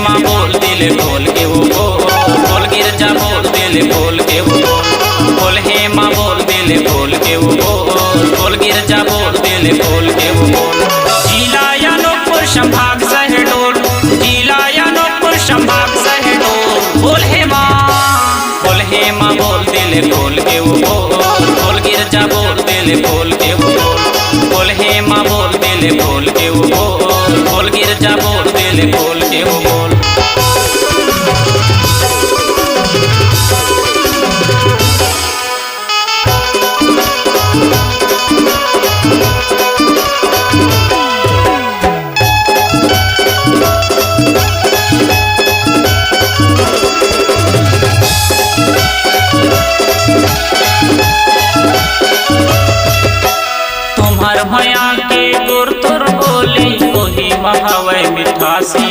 माँ बोल दिल खोल के वो बोल गिरजा बोल दिल खोल के वो बोल हे माँ बोल दिल खोल के वो बोल गिरजा बोल दिल खोल के वो जिला अनूपपुर संभाग शहडोल, जिला अनूपपुर संभाग शहडोल। बोल हे माँ बोल दिल खोल के वो बोल गिरजा बोल दिल खोल के वो बोल हे माँ बोल दिल खोल के वो बोल गिरजा बोल दिल खोल के वो बोल। भया के गुर तुर बोली वही महावै मिठासी,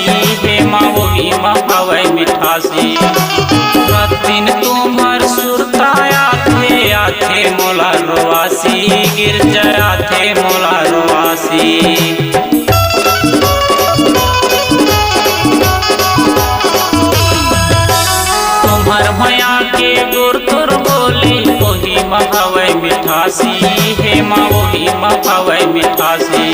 हे माँ वही महावै मिठासी। दिन तुम्हार सुरताया थे आथे मोला रोवासी, गिरजा थे मोला रोवासी। तुम्हार भया के गुर तुर बोली वही महावै मिठासी, हे माँ वही महावै मिठासी।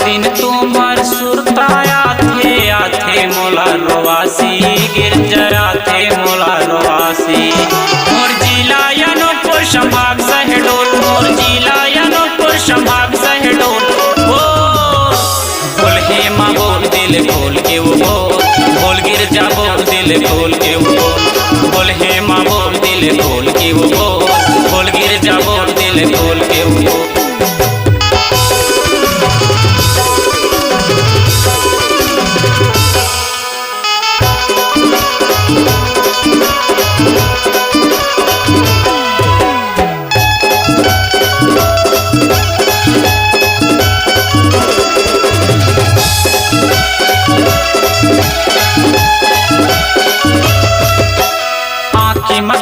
दिन तुम्हार सुरताया थे आथे मोला रोवासी, गिरजा थे मोला रोवासी। मोर जिला अनूपपुर संभाग शहडोल, मोर जिला अनूपपुर संभाग शहडोल। बोल हे माँ बोल दिल खोल के वो बोल गिरजा बोल दिल खोल के वो बोल हे माँ बोल दिल खोल के वो बोल गिरजा बोल दिल खोल के वो।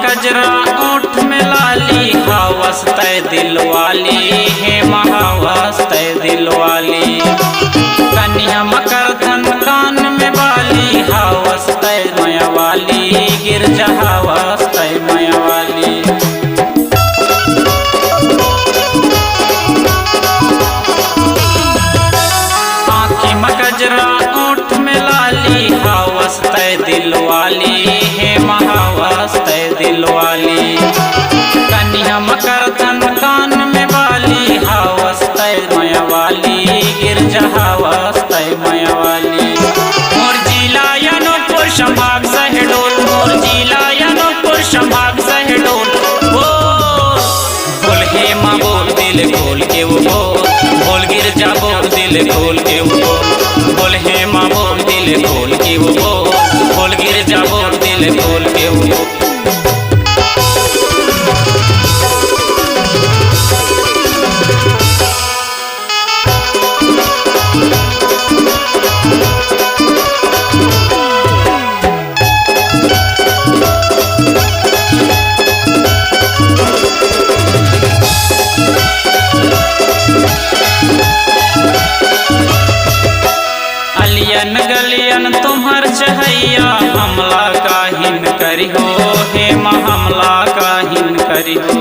गजरा ओठ में लाली हवस तय दिल वाली, हे महावस तय दिल वाली। कन्या मकर धन कान में बाली हवस तय माया वाली, गिरजा हवस तय माया वाली। आँखी में गजरा ओठ में लाली हवस तय दिल वाली, हे महावस तय दिल वाली। कन्या मकर धन कान में बाली हवस तय माया वाली, गिरजा हवस तय माया वाली। मोर जिला अनूपपुर संभाग शहडोल, मोर जिला अनूपपुर संभाग शहडोल। बोल हे माँ बोल दिल खोल के वो बोल गिरजा बोल दिल खोल के वो बोल हे माँ बोल दिल खोल के वो बोल गिरजा बोल दिल खोल के वो। अलियन गलियन तुम्हार चहैया हमला काहिन करी हो, हे माँ हमला काहिन करी हो।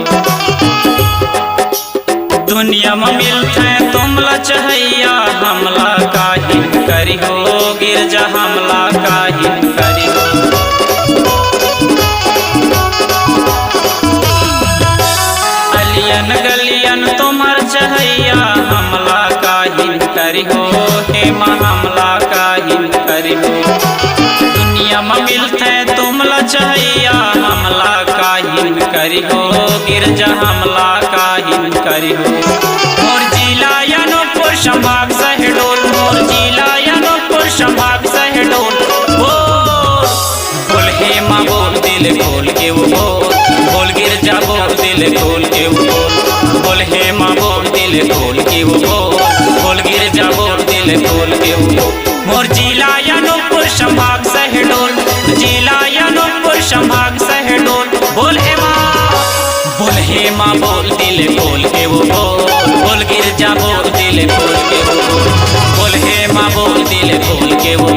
दुनिया में मिलते तुमला चहैया हमला काहिन करी हो, गिरजा हमला काहिन करी हो। अलियन गलियन तुम्हार चहैया हमला काहिन करी हो, हे माँ हमला काहिन करी हो। दुनिया में मिलते तुमला चहैया हमला काहिन करी हो, गिरजा हमला काहिन करी हो। मोर जिला अनूपपुर संभाग शहडोल, मोर जिला अनूपपुर संभाग शहडोल। बोल हे माँ बोल दिल खोल के वो बोल गिरजा बोल दिल खोल के वो बोल हे माँ बोल दिल खोल के वो बोल गिरजा बोल दिल खोल के वो। मोर जिला अनूपपुर संभाग शहडोल, जिला अनूपपुर संभाग शहडोल। बोल हे माँ बोल दिल खोल के वो बोल गिरजा बोल दिल खोल के वो बोल हे माँ बोल दिल खोल के वो